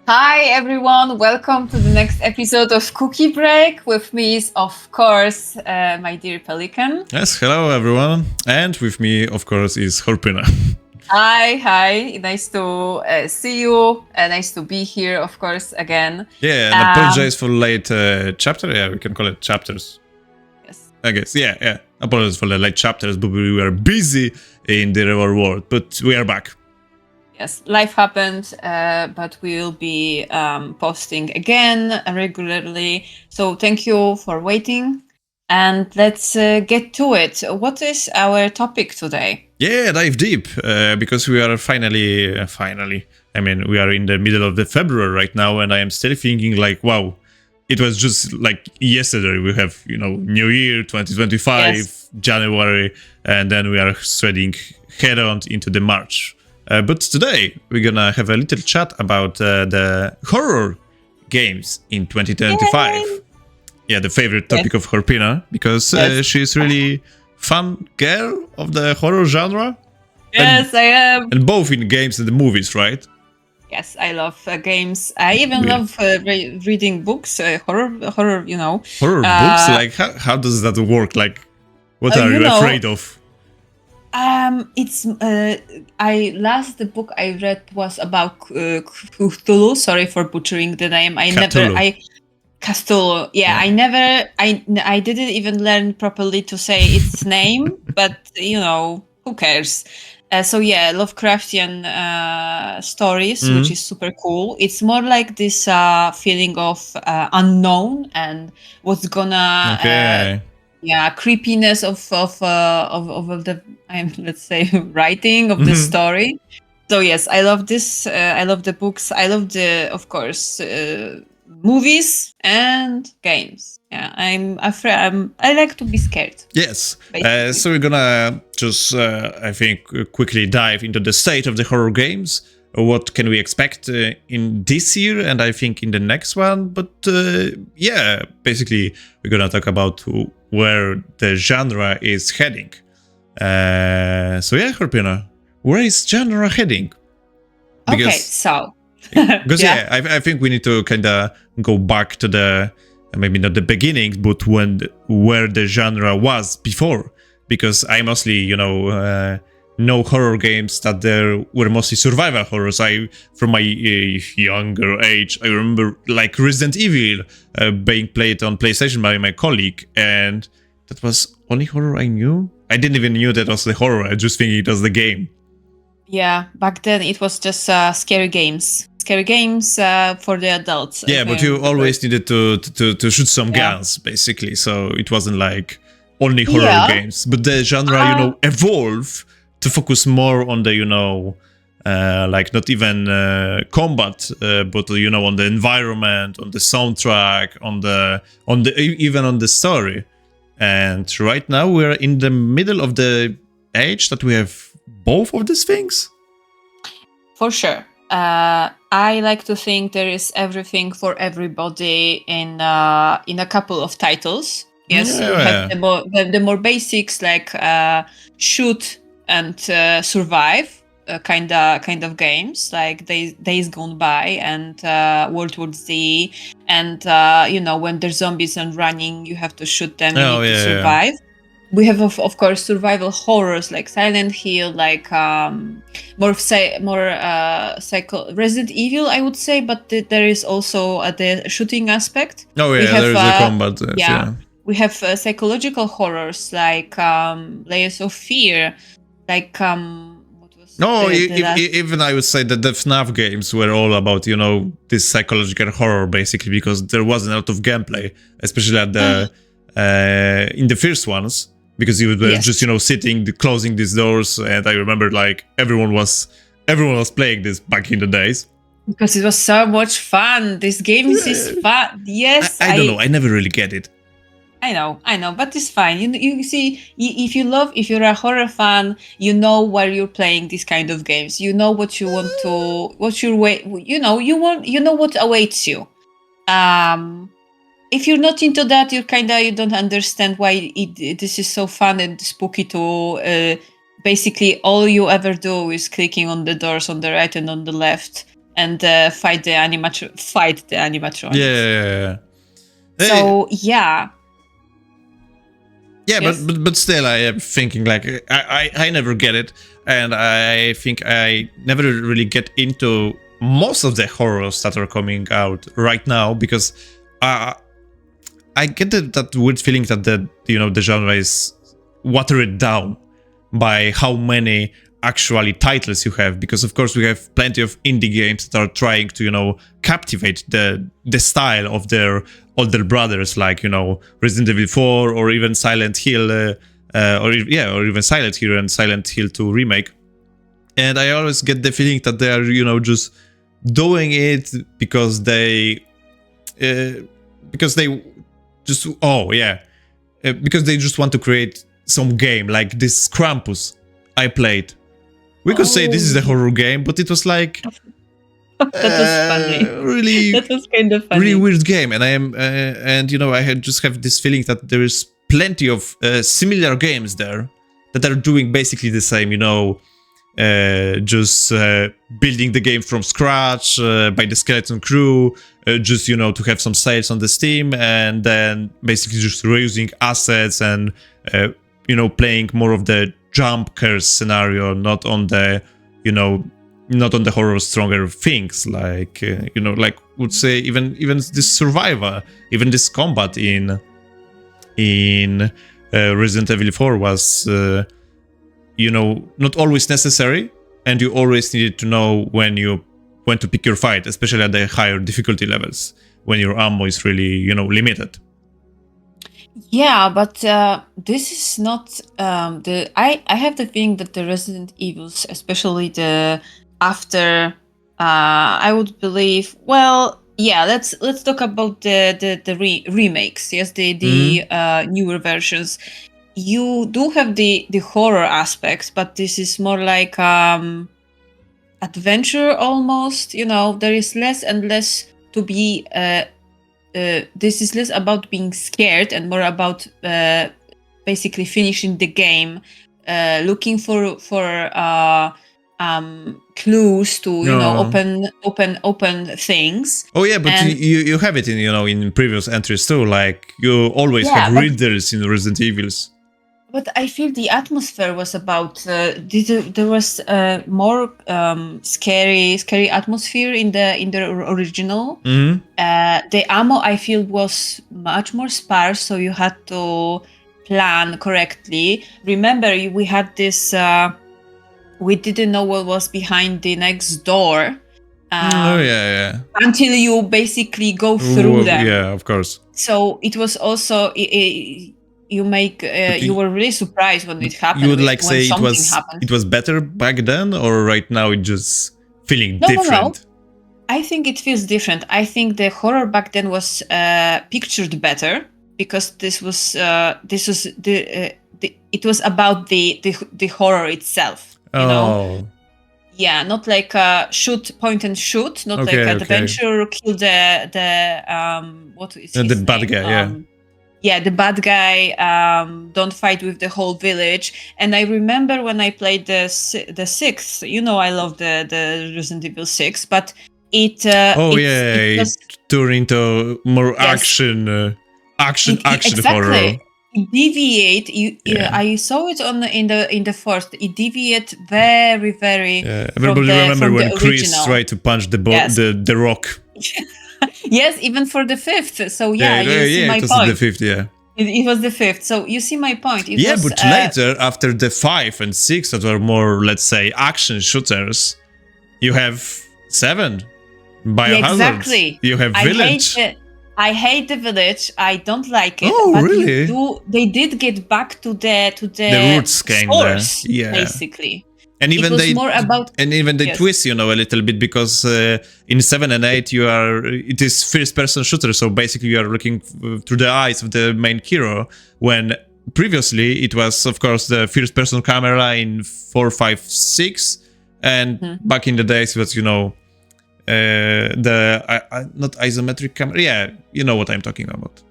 Hi everyone, welcome to the next episode of Cookie Break. With me is, of course, my dear Pelican. Yes, hello everyone. And with me, of course, is Horpina. Hi, nice to see you. Nice to be here, of course, again. Yeah, and apologize for late chapter. Yeah, we can call it chapters. Yes. I guess, yeah. Apologize for the late chapters, but we were busy in the real world. But we are back. Yes, life happened, but we'll be posting again regularly. So thank you for waiting. And let's get to it. What is our topic today? Yeah, dive deep, because we are finally, I mean, we are in the middle of the February right now, and I am still thinking like, wow, it was just like yesterday. We have, New Year 2025, Yes. January, and then we are threading head on into the March. But today we're gonna have a little chat about the horror games in 2025. Yay! Yeah, the favorite topic of Horpina, because she's really fun girl of the horror genre. Yes, I am. And both in games and the movies, right? Yes, I love games. I even Really? love reading books, horror. Horror books? Like, how does that work? Like, what are you afraid of? It's the book I read was about Cthulhu. Sorry for butchering the name. Cthulhu. Yeah, I didn't even learn properly to say its name, but who cares? So yeah, Lovecraftian stories, which is super cool. It's more like this feeling of unknown and what's gonna creepiness of the let's say writing of the story. So yes, I love this. I love the books. I love of course movies and games. Yeah, I'm afraid. I like to be scared. Yes. So we're gonna just, I think, quickly dive into the state of the horror games. What can we expect in this year, and I think in the next one? But yeah, basically, we're gonna talk about where the genre is heading. So yeah, Horpina, where is genre heading? Because I think we need to kind of go back to the maybe not the beginning, but where the genre was before. Because I mostly, know horror games that there were mostly survival horrors. From my younger age, I remember like Resident Evil being played on PlayStation by my colleague, and that was only horror I knew. I didn't even knew that was the horror. I just think it was the game. Yeah, back then it was just scary games. Scary games for the adults. Yeah, but you always needed to shoot some guns, basically. So it wasn't like only horror games. But the genre, evolved to focus more on the, like not even combat, but on the environment, on the soundtrack, even on the story. And right now we're in the middle of the age that we have both of these things. For sure. I like to think there is everything for everybody in a couple of titles. Yes, you have the more basics like shoot and survive kind of games like Days Gone By and World War Z, and when there's zombies and running, you have to shoot them to survive. We have of course survival horrors like Silent Hill, like Resident Evil, I would say, but there is also the shooting aspect. There is a combat. We have psychological horrors like Layers of Fear, like even I would say that the FNAF games were all about this psychological horror, basically, because there wasn't a lot of gameplay, especially at the in the first ones, because you were just sitting, closing these doors, and I remember like everyone was playing this back in the days because it was so much fun. This game is fun. Yes, I don't know. I never really get it. I know, but it's fine. You see, if you're a horror fan, you know where you're playing these kind of games. You know what you want to, what your way, you know what awaits you. If you're not into that, you don't understand why this is so fun and spooky to basically all you ever do is clicking on the doors on the right and on the left and fight the animatronics. Yeah. So yeah. Yeah, Yes. but still, I am thinking like I never get it, and I think I never really get into most of the horrors that are coming out right now because I get that weird feeling that the genre is watered down by how many actually titles you have, because of course we have plenty of indie games that are trying to captivate the style of their older brothers, like Resident Evil 4 or even Silent Hill, or even Silent Hill and Silent Hill 2 remake. And I always get the feeling that they are just doing it because they just because they just want to create some game like this Krampus I played. We could say this is a horror game, but it was like That was funny. really That was kind of funny. really weird game, and I am I just have this feeling that there is plenty of similar games there that are doing basically the same, just building the game from scratch by the skeleton crew, just to have some sales on the Steam, and then basically just reusing assets and playing more of the jump curse scenario, not on the horror stronger things, like like would say even this survivor, even this combat in Resident Evil 4 was not always necessary, and you always needed to know when to pick your fight, especially at the higher difficulty levels when your ammo is really limited. Yeah, but this is not I have the feeling that the Resident Evils, especially the after I would believe, well, yeah, let's talk about the remakes. Yes, the newer versions. You do have the horror aspects, but this is more like adventure almost. There is less and less to be. This is less about being scared and more about basically finishing the game, looking for clues to open things. Oh yeah, but you have it in previous entries too. Like you always have readers in Resident Evils. But I feel the atmosphere was about there was more scary atmosphere in the original. Mm-hmm. The ammo, I feel, was much more sparse, so you had to plan correctly. Remember, we had this. We didn't know what was behind the next door. Until you basically go through them. Yeah, of course. So it was also. You were really surprised when it happened. You would like say it was better back then, or right now it just feeling different? No. I think it feels different. I think the horror back then was pictured better because it was about the horror itself. Yeah, not like point and shoot, not like adventure, kill the what is his name? Bad guy, yeah, the bad guy, don't fight with the whole village. And I remember when I played the 6th, I love the Resident Evil 6, but it it turned into more action exactly. horror. It deviate. I saw it in the first. It deviate very, very. Everybody remember when Chris tried to punch the rock. Yes, even for the 5th. So you see my it was point. The 5th, yeah. It was the 5th. So you see my point. But later, after the 5 and 6 that were more, let's say, action shooters, you have 7 Biohazard. Exactly. You have Village. I hate the Village. I don't like it. Oh, but really? They did get back to the roots source, basically. And even it was more about, they twist, a little bit, because in 7 and 8 it is first-person shooter, so basically you are looking through the eyes of the main hero. When previously it was, of course, the first-person camera in 4, 5, 6, and back in the days it was, the not isometric camera. Yeah, you know what I'm talking about.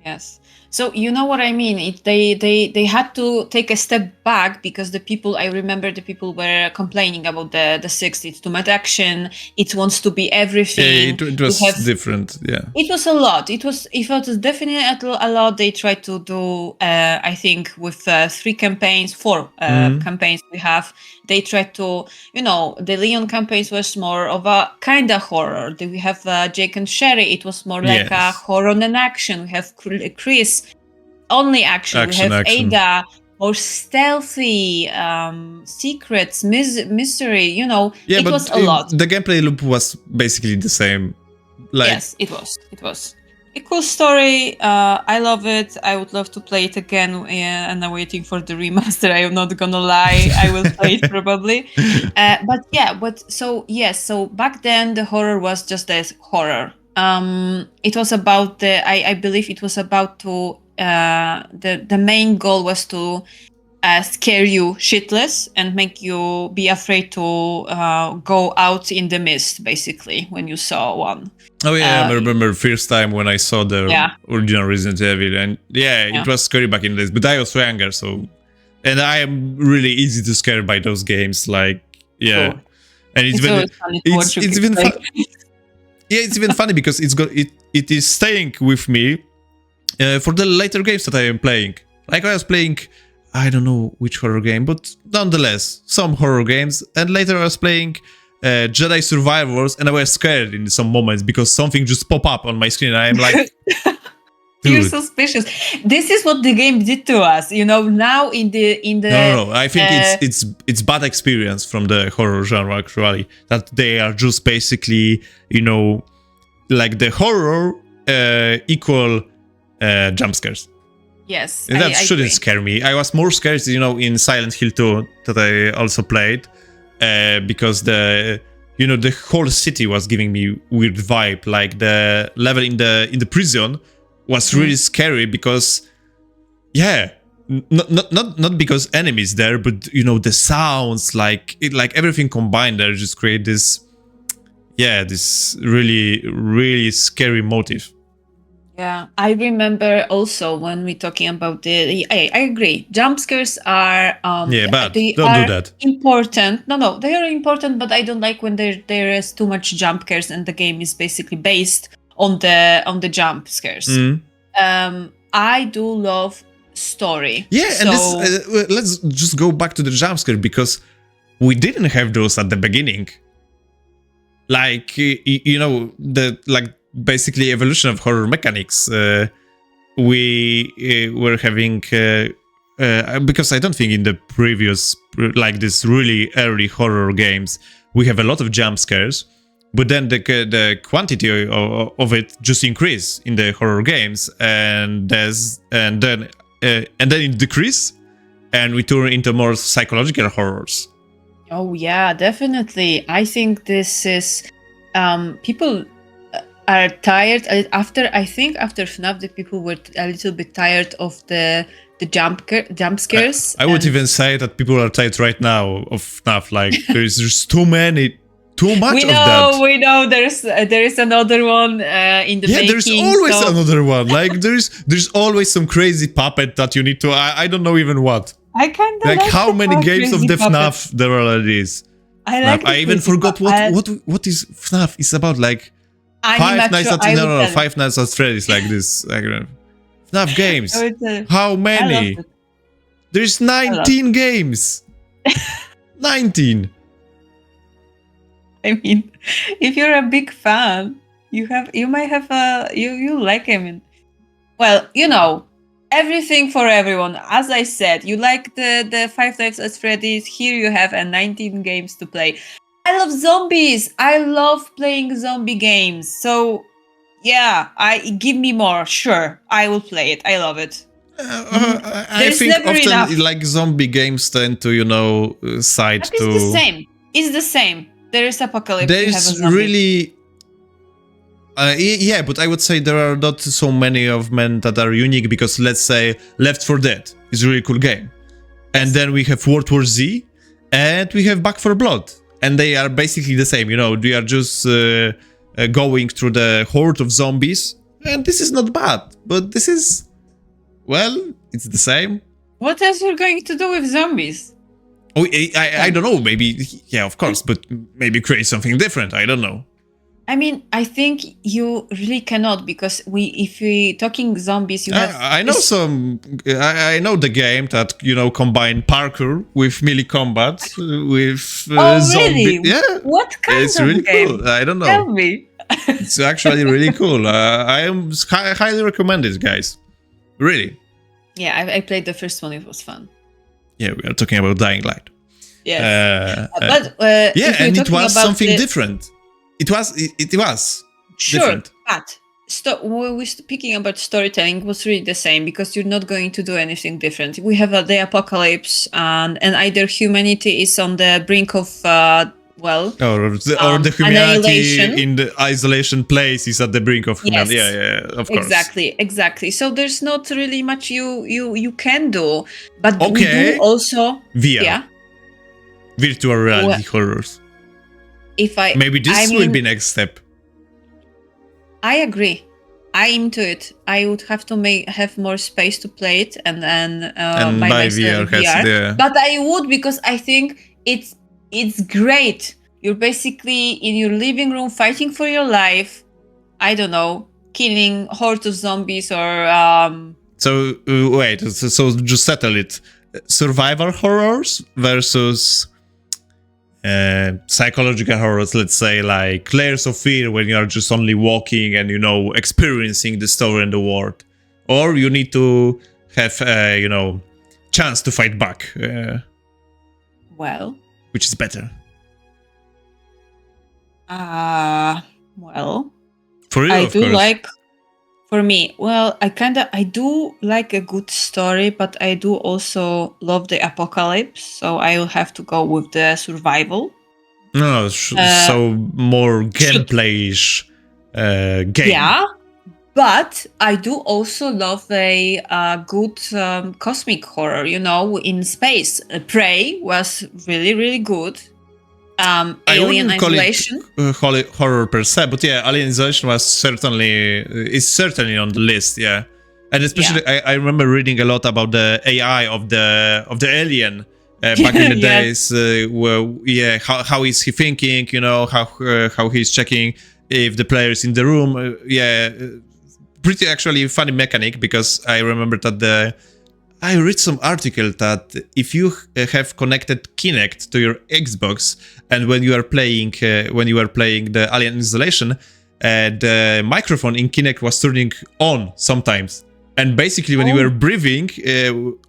Yes. So you know what I mean? They had to take a step back because the people, I remember the people were complaining about the 6. It's too much action. It wants to be everything. It was different. Yeah. It was a lot. It was definitely a lot. They tried to do, I think, with 3 campaigns, 4 campaigns we have. They tried to, the Leon campaigns was more of a kind of horror. Then we have Jake and Sherry. It was more like a horror and action. We have Chris, only action. We have action. Ada, more stealthy, secrets, mystery. It was a lot. The gameplay loop was basically the same. Yes, it was. It was a cool story. I love it. I would love to play it again, and I'm waiting for the remaster. I am not gonna lie. I will play it probably. So back then the horror was just as horror. It was about I believe it was about to the main goal was to scare you shitless and make you be afraid to go out in the mist, basically, when you saw one. Oh yeah, I remember first time when I saw the original Resident Evil, and it was scary back in the days, but I was younger, so, and I am really easy to scare by those games, like, Cool. And it's been fun. Yeah, it's even funny because it is staying with me for the later games that I am playing. Like I was playing, I don't know which horror game, but nonetheless, some horror games, and later I was playing Jedi Survivors, and I was scared in some moments because something just popped up on my screen, and I'm like, you're suspicious. This is what the game did to us, now in the No, I think it's bad experience from the horror genre, actually, that they are just basically, like the horror equal jump scares. Yes, and that shouldn't scare me. I was more scared, in Silent Hill 2 that I also played, because the whole city was giving me weird vibe. Like the level in the prison was really scary because, not because enemies there, but the sounds, like everything combined there just create this, this really really scary motive. Yeah, I remember also when we're talking about I agree. Jump scares are bad. Don't do that. Important. No, they are important, but I don't like when there is too much jump scares and the game is basically based on the jump scares. I do love story. Yeah, and let's just go back to the jump scare because we didn't have those at the beginning. Like basically evolution of horror mechanics. We were having because I don't think in the previous, like this really early horror games, we have a lot of jump scares, but then the quantity of it just increase in the horror games, and then it decrease, and we turn into more psychological horrors. Oh yeah, definitely. I think this is people are tired after FNAF. The people were a little bit tired of the jump scares. I would even say that people are tired right now of FNAF. Like there's just too much of that. We know. There is another one in the making. There's always another one. Like there's always some crazy puppet that you need to. I don't know even what. I kind of like how many games of the FNAF there already is. I even forgot what is FNAF is about. Like Five Nights at Freddy's, like this. Like, FNAF games. How many? There's 19 games. 19. I mean, if you're a big fan, you might have you like him. Well, everything for everyone. As I said, you like the Five Nights at Freddy's. Here you have 19 games to play. I love zombies. I love playing zombie games. So, give me more. Sure, I will play it. I love it. I think often like zombie games tend to side to. It's the same. It's the same. There is apocalypse. There is really. But I would say there are not so many of men that are unique because let's say Left 4 Dead is a really cool game, and then we have World War Z, and we have Back 4 Blood. And they are basically the same, they are just going through the horde of zombies. And this is not bad, but this is well, it's the same. What else you're going to do with zombies? Oh, I don't know. Maybe, yeah, of course, but maybe create something different. I don't know. I mean, I think you really cannot, because if we talking zombies, you have. I know some. I know the game that combine parkour with melee combat with zombie. Really? Yeah, What kind it's of really game? cool. I don't know. Tell me. It's actually really cool. I am highly recommend it, guys. Really. Yeah, I played the first one. It was fun. Yeah, we are talking about Dying Light. Yes. But yeah, and it was something different. It was sure, different. But when we're speaking about storytelling, it was really the same, because you're not going to do anything different. We have the apocalypse, and either humanity is on the brink of or the humanity annihilation. in the isolation place is at the brink of humanity. Yes. Yeah, of course. Exactly. So there's not really much you can do, but we Okay. do also VR. Yeah. Virtual reality horrors. Maybe this will be next step. I agree. I'm into it. I would have to have more space to play it, and then buy myself VR. But I would, because I think it's great. You're basically in your living room fighting for your life. I don't know, killing hordes of zombies or. So wait. So just settle it. Survivor horrors versus psychological horrors, let's say, like Layers of Fear, when you are just only walking and experiencing the story and the world, or you need to have chance to fight back. Well, which is better? Well, for you, I of do course. like. For me, well, I do like a good story, but I do also love the apocalypse, so I will have to go with the survival. No, so more gameplay-ish game. Yeah, but I do also love a good cosmic horror, in space. Prey was really, really good. Alien Isolation. Call it horror per se, but yeah, Alien Isolation is certainly on the list. Yeah, and especially I remember reading a lot about the AI of the alien back in the days. How is he thinking? How he's checking if the player is in the room. Pretty actually funny mechanic, because I remember that I read some article that if you have connected Kinect to your Xbox, and when you are playing the Alien Isolation, the microphone in Kinect was turning on sometimes, and basically when you were breathing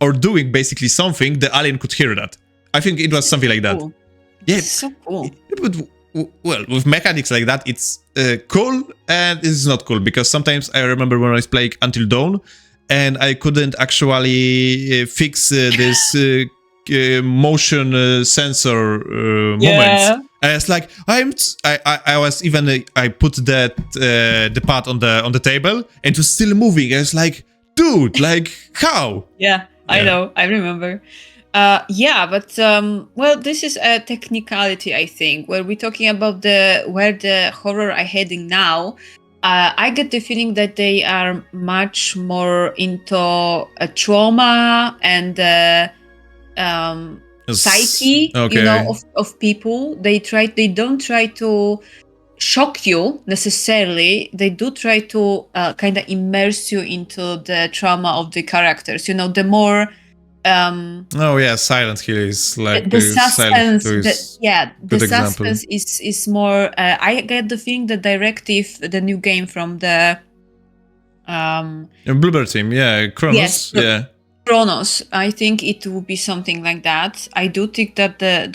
or doing basically something, the alien could hear that. I think it was something like that. Cool. Yeah, so cool. Well, with mechanics like that, it's cool and it's not cool, because sometimes I remember when I was playing Until Dawn, and I couldn't actually fix this motion sensor moments. And it's like I was even I put the pad on the table, and it was still moving. I was like, dude, like how? Yeah, I know. I remember. But well, this is a technicality, I think, where we're talking about where the horror are heading now. I get the feeling that they are much more into trauma and psyche, of people. They don't try to shock you necessarily. They do try to kind of immerse you into the trauma of the characters. The more Silent Hill is like the suspense. The example. suspense is more. I get the feeling that Directive, the new game from the Bluebird team, Cronos, Cronos. I think it will be something like that. I do think that the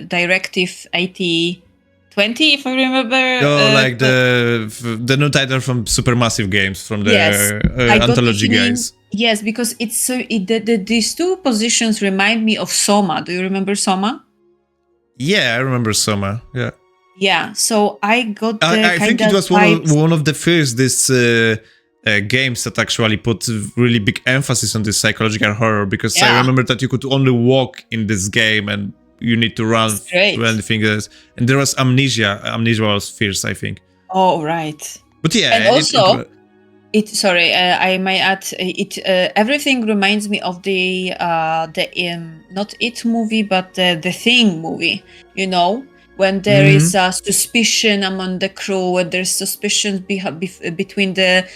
Directive 8020, if I remember. Like the new title from Supermassive Games, from the Anthology guys. Yes, because it's so. These two positions remind me of SOMA. Do you remember SOMA? Yeah, I remember SOMA. Yeah. Yeah. So I got. I think it was one of the first games that actually put really big emphasis on this psychological horror, because I remember that you could only walk in this game and you need to run to anything else. And there was Amnesia. Amnesia was fierce, I think. Oh right. But yeah, and also. I might add it. Everything reminds me of the not It movie, but the Thing movie. You know, when there is a suspicion among the crew, when there's suspicion between the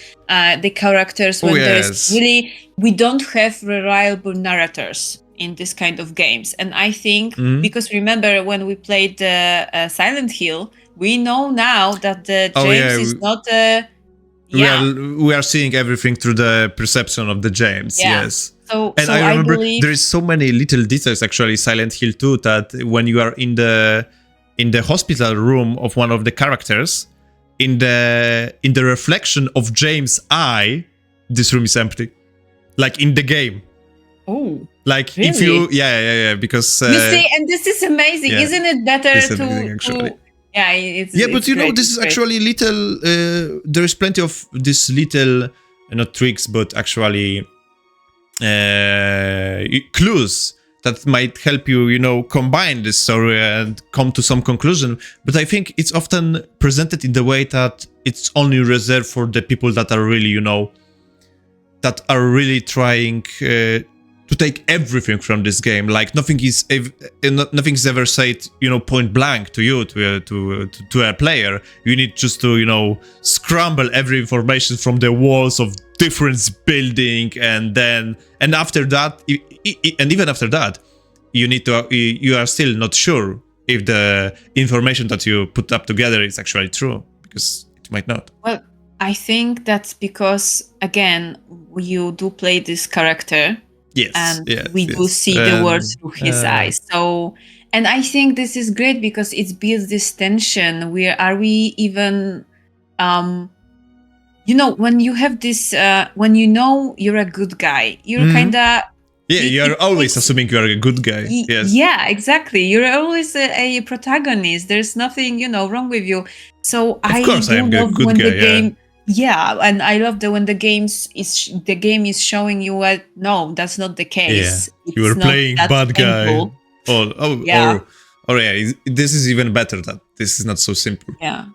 characters, when there is really, we don't have reliable narrators in this kind of games. And I think because remember when we played Silent Hill, we know now that James is not. We are seeing everything through the perception of the James. Yes. So I remember believe... there is so many little details actually Silent Hill 2 that when you are in the hospital room of one of the characters, in the reflection of James' eye, this room is empty. Like in the game. Oh. Like really? If you because you see, and this is amazing. Isn't it better actually. Yeah, it's but you know, this is actually little. There is plenty of this little, not tricks, but actually clues that might help you, you know, combine this story and come to some conclusion. But I think it's often presented in the way that it's only reserved for the people that are really, you know, that are really trying to take everything from this game. Like nothing is ever said, you know, point blank to you, to a player. You need just to, you know, scramble every information from the walls of different building, and after that, and even after that, you are still not sure if the information that you put up together is actually true, because it might not. Well, I think that's because, again, you do play this character. Yes, and we do see the world through his eyes. So, and I think this is great because it builds this tension. Are we even, you know, when you have this, when you know you're a good guy, you're kind of... Yeah, you're always assuming you're a good guy. Yes. Yeah, exactly. You're always a protagonist. There's nothing, you know, wrong with you. So of course I am a good guy, Yeah, and I love that when the game is showing you no, that's not the case. Yeah. You are playing bad guy. This is even better. That this is not so simple. Yeah.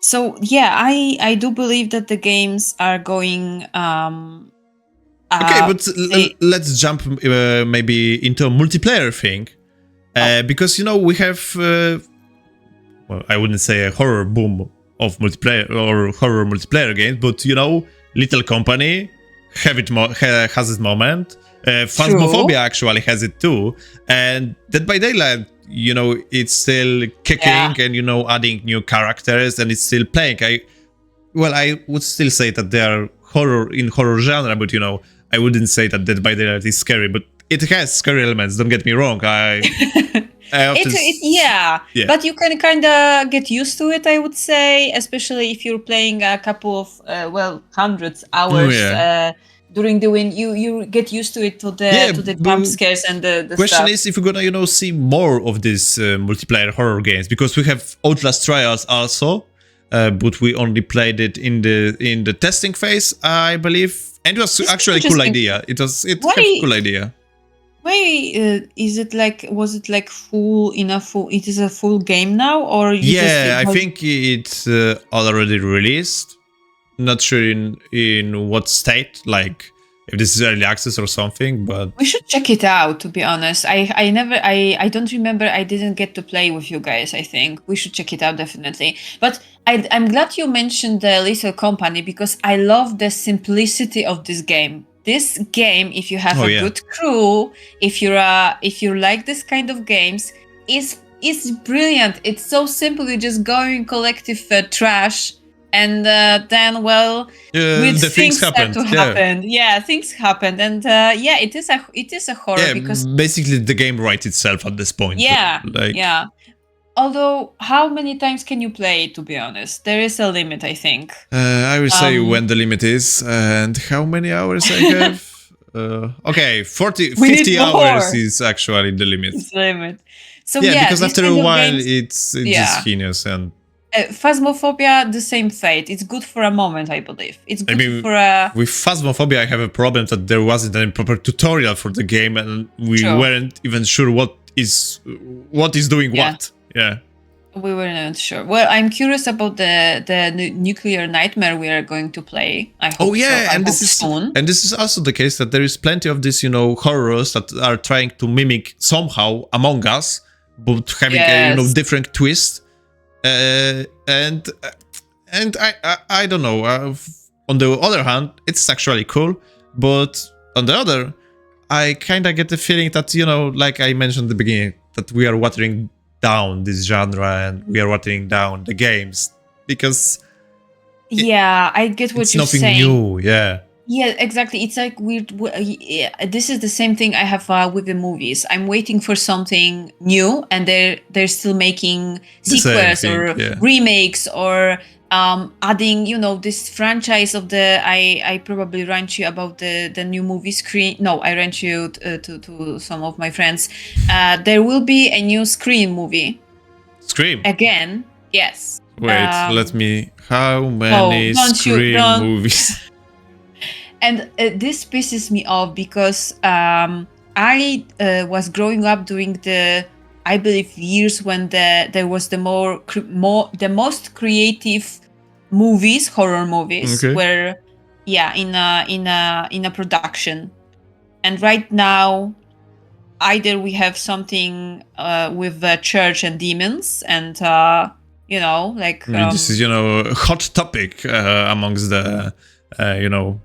So yeah, I do believe that the games are going. Okay, but let's jump maybe into a multiplayer thing, because you know we have. Well, I wouldn't say a horror boom of multiplayer or horror multiplayer games, but you know, Little Company has its moment. Phasmophobia actually has it too, and Dead by Daylight, you know, it's still kicking and you know adding new characters, and it's still playing. I would still say that they are horror genre, but you know, I wouldn't say that Dead by Daylight is scary, but it has scary elements. Don't get me wrong. But you can kind of get used to it, I would say, especially if you're playing a couple of hundreds hours during the win. You get used to it to the jump scares and the question stuff. is if you're gonna, you know, see more of these multiplayer horror games, because we have Outlast Trials also, but we only played it in the testing phase, I believe, and it was actually a cool idea. It was a cool idea. Why is it like? Was it like full enough? It is a full game now, or I think it's already released. Not sure in what state, like if this is early access or something. But we should check it out. To be honest, I don't remember. I didn't get to play with you guys. I think we should check it out definitely. But I'm glad you mentioned the Little Company because I love the simplicity of this game. This game, if you have a good crew, if you like this kind of games, is brilliant. It's so simple. You just go in collective trash, and then the things start to happen. Yeah, things happen, and it is a horror because basically the game writes itself at this point. Yeah. Although, how many times can you play it, to be honest? There is a limit, I think. I will say when the limit is, and how many hours I have. 50 hours is actually the limit. It's the limit. So because after a while, it's just heinous. And Phasmophobia, the same fate. It's good for a moment, I believe. It's good for a... With Phasmophobia, I have a problem that there wasn't any proper tutorial for the game, and we weren't even sure what is doing what. Yeah. We were not sure. Well, I'm curious about the nuclear nightmare we are going to play. I hope. Oh yeah, so. and this is also the case that there is plenty of these, horrors that are trying to mimic somehow Among Us, but having a different twist. And I don't know. On the other hand, it's actually cool, but on the other, I kind of get the feeling that like I mentioned at the beginning, that we are watering down this genre and we are watering down the games because I get what you're saying. It's nothing new, yeah. Yeah, exactly. It's like weird. This is the same thing I have with the movies. I'm waiting for something new, and they're still making sequels or remakes or adding, this franchise of the. I probably rant you about the new movie Scream. No, I rant you to some of my friends. There will be a new Scream movie. Scream again? Yes. Wait, let me. How many Scream movies? And this pisses me off because I was growing up during I believe, years when there was the most creative movies, horror movies, were in a production. And right now, either we have something with the church and demons, and this is a hot topic amongst the. Or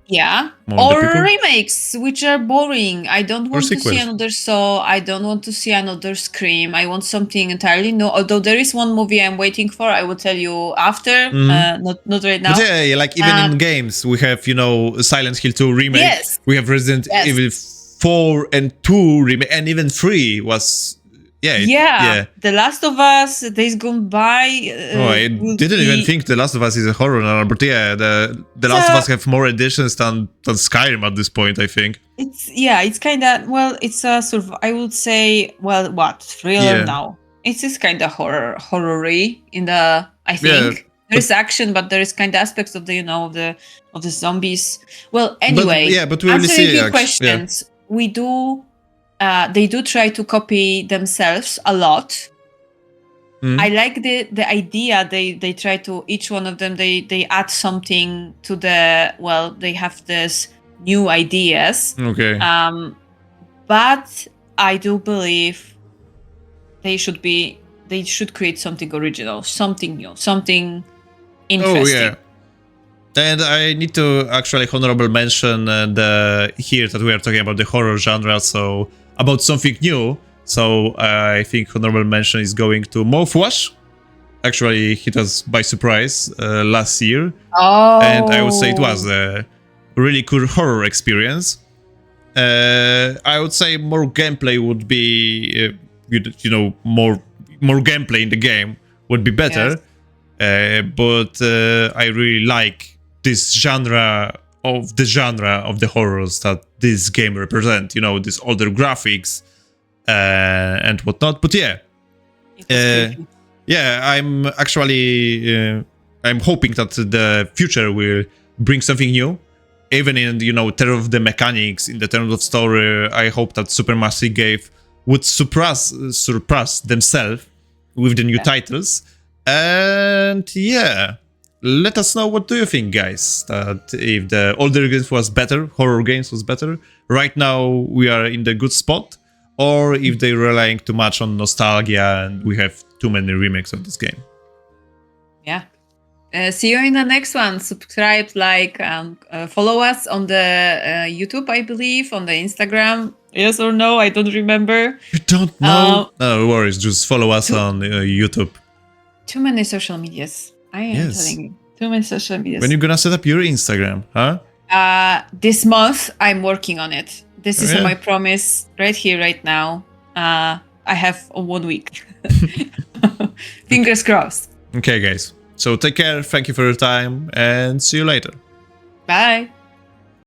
remakes, which are boring. I don't want to see another Saw. I don't want to see another Scream. I want something entirely new. Although there is one movie I'm waiting for. I will tell you after. Not right now. But yeah, like even in games, we have Silent Hill 2 remake. Yes. We have Resident Evil 4 and 2 remake, and even 3 was. The Last of Us, Days Gone By. I didn't even think The Last of Us is a horror, but the Last of Us have more editions than Skyrim at this point, I think. It's kind of, it's a sort of, I would say, thriller now. It's just kind of horror-y in the, I think. There is action, but there is kind of aspects of the, of the zombies. Well, anyway, but we will answering see your questions, we do. They do try to copy themselves a lot. I like the idea. They try to, each one of them, they add something to they have this new ideas. Okay. But I do believe they should create something original, something new, something interesting. Oh, yeah. And I need to actually honorable mention here that we are talking about the horror genre, so about something new. So I think honorable mention is going to Mouthwash. Actually hit us by surprise last year. Oh. And I would say it was a really cool horror experience. I would say more gameplay would be, more gameplay in the game would be better. Yes. But I really like this genre of the horrors that this game represent, these older graphics and whatnot. But I'm actually I'm hoping that the future will bring something new, even in terms of the mechanics, in the terms of story. I hope that Supermassive Game would surpass themselves with the new titles. And let us know, what do you think, guys? That if the older games was better, horror games was better, right now we are in the good spot, or if they're relying too much on nostalgia and we have too many remakes of this game. See you in the next one. Subscribe, like, follow us on the YouTube, I believe, on the Instagram. Yes or no? I don't remember. You don't know? No worries, just follow us on YouTube. Too many social medias. I am telling you. Too many social medias. When are you gonna set up your Instagram, huh? This month, I'm working on it. This is my promise right here, right now. I have 1 week. Fingers crossed. Okay, guys. So take care, thank you for your time, and see you later. Bye.